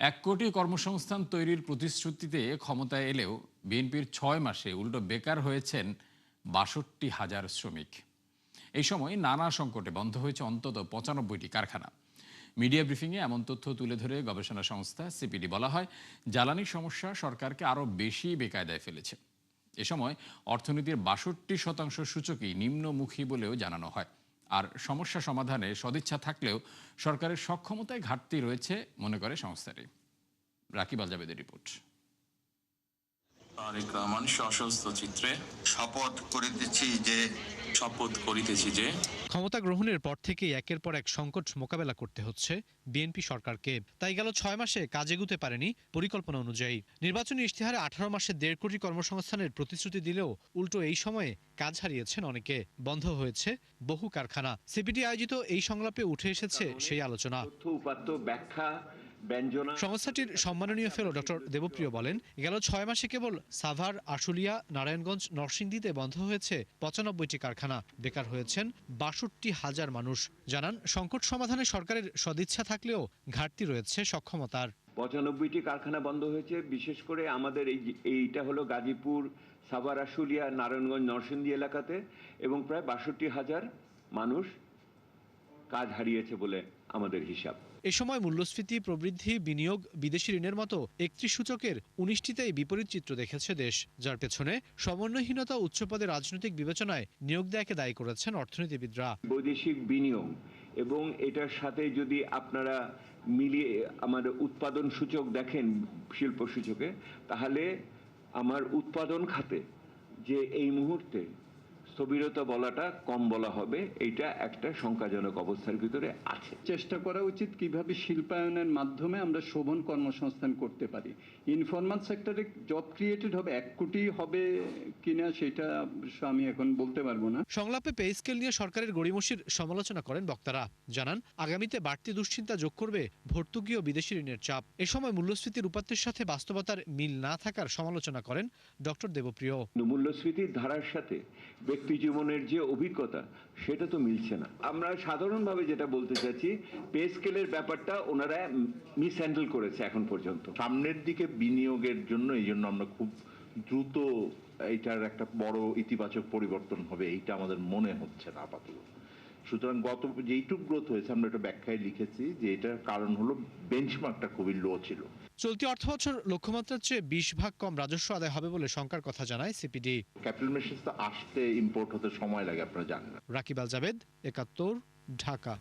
১ কোটি কর্মসংস্থান তৈরির প্রতিশ্রুতিতে ক্ষমতায় এলেও বিএনপির ৬ মাসে উল্টো বেকার হয়েছেন ৬২,০০০ শ্রমিক। এই সময় নানা সংকটে বন্ধ হয়েছে অন্তত ৯৫টি কারখানা। মিডিয়া ব্রিফিংয়ে এমন তথ্য তুলে ধরে গবেষণা সংস্থা সিপিডি বলা হয়, জ্বালানির সমস্যা সরকারকে আরও বেশি বেকায়দায় ফেলেছে। এ সময় অর্থনীতির ৬২% সূচকই নিম্নমুখী বলেও জানানো হয়। আর সমস্যা সমাধানে সদিচ্ছা থাকলেও সরকারের সক্ষমতায় ঘাটতি রয়েছে মনে করে সংস্থাটি। রাকিব আল জাবেদের রিপোর্ট। তারেক রহমান সশস্ত্র চিত্রে শপথ করিতেছি যে ক্ষমতা গ্রহণের পর থেকেই একের পর এক সংকট মোকাবেলা করতে হচ্ছে বিএনপি সরকারকে। তাই গেল ৬ মাসে কাজ এগুতে পারেনি পরিকল্পনা অনুযায়ী। নির্বাচনী ইশতেহারে ১৮ মাসে ১.৫ কোটি কর্মসংস্থানের প্রতিশ্রুতি দিলেও উল্টো এই সময়ে কাজ হারিয়েছেন অনেকে, বন্ধ হয়েছে বহু কারখানা। সিপিডি আয়োজিত এই সংলাপে উঠে এসেছে সেই আলোচনা। সংস্থাটির সম্মাননীয় ফেলো ডক্টর দেবপ্রিয় বলেন, গেল ৬ মাসে কেবল সাভার, আশুলিয়া, নারায়ণগঞ্জ, নরসিংদীতে বন্ধ হয়েছে ৯৫টি কারখানা, বেকার হয়েছেন ৬২,০০০ মানুষ। জানান, সংকট সমাধানে সরকারের সদিচ্ছা থাকলেও ঘাটতি রয়েছে সক্ষমতার। ৯৫টি কারখানা বন্ধ হয়েছে। বিশেষ করে আমাদের এইটা হলো গাজীপুর, সাভার, আশুলিয়া, নারায়ণগঞ্জ, নরসিংদী এলাকাতে, এবং প্রায় ৬২,০০০ মানুষ কাজ হারিয়েছে বলে আমাদের হিসাব। এ সময় মূল্যস্ফীতি, প্রবৃদ্ধি, বিনিয়োগ, বিদেশি ঋণের মতো ৩১ সূচকের ১৯টিতেই বিপরীত চিত্র দেখেছে দেশ, যার পেছনে সমন্বয়হীনতা, উচ্চপদে রাজনৈতিক বিবেচনায় নিয়োগ দেয়াকে দায়ী করেছেন অর্থনীতিবিদরা। বৈদেশিক বিনিয়োগ এবং এটার সাথে যদি আপনারা মিলিয়ে আমাদের উৎপাদন সূচক দেখেন, শিল্প সূচকে, তাহলে আমার উৎপাদন খাতে যে এই মুহূর্তে স্থবিরতা বলাটা কম বলা হবে, এইটা একটা শঙ্কাজনক অবস্থার ভিতরে আছে। চেষ্টা করা উচিত কিভাবে শিল্পায়নের মাধ্যমে আমরা শোভন কর্মসংস্থান করতে পারি। ইনফরমাল সেক্টরে জব ক্রিয়েটেড হবে ১ কোটি হবে কিনা সেটা আমি এখন বলতে পারবো না। সংলাপে পে স্কেল নিয়ে সরকারের গড়িমসির সমালোচনা করেন বক্তারা। জানান, আগামীতে বাড়তি দুশ্চিন্তা যোগ করবে ভর্তুকি ও বিদেশি ঋণের চাপ। এ সময় মূল্যস্ফীতির উপাত্তের সাথে বাস্তবতার মিল না থাকার সমালোচনা করেন ডক্টর দেবপ্রিয়। মূল্যস্ফীতির ধারার সাথে ব্যক্তি জীবনের যে অভিজ্ঞতা, সেটা তো মিলছে না। আমরা সাধারণভাবে যেটা বলতে চাচ্ছি, পে স্কেলের ব্যাপারটা ওনারা মিসহ্যান্ডেল করেছে এখন পর্যন্ত। সামনের দিকে বিনিয়োগের জন্য এই জন্য আমরা খুব দ্রুত এইটার একটা বড় ইতিবাচক পরিবর্তন হবে, এইটা আমাদের মনে হচ্ছে না আপাতত। সুতরাং গত যেইটুক গ্রোথ হয়েছে, আমরা একটা ব্যাখ্যায় লিখেছি যে এটার কারণ হলো বেঞ্চমার্কটা খুবই লো ছিল। চলতি অর্থবছর লক্ষ্যমাত্রার চেয়ে ২০ ভাগ কম রাজস্ব আদায় হবে বলে শঙ্কার কথা জানায় সিপিডি। ক্যাপিটাল মেশিনস তো আসতে, ইম্পোর্ট হতে সময় লাগে, আপনারা জানেন। রাকিব আল জাবেদ, ৭১, ঢাকা।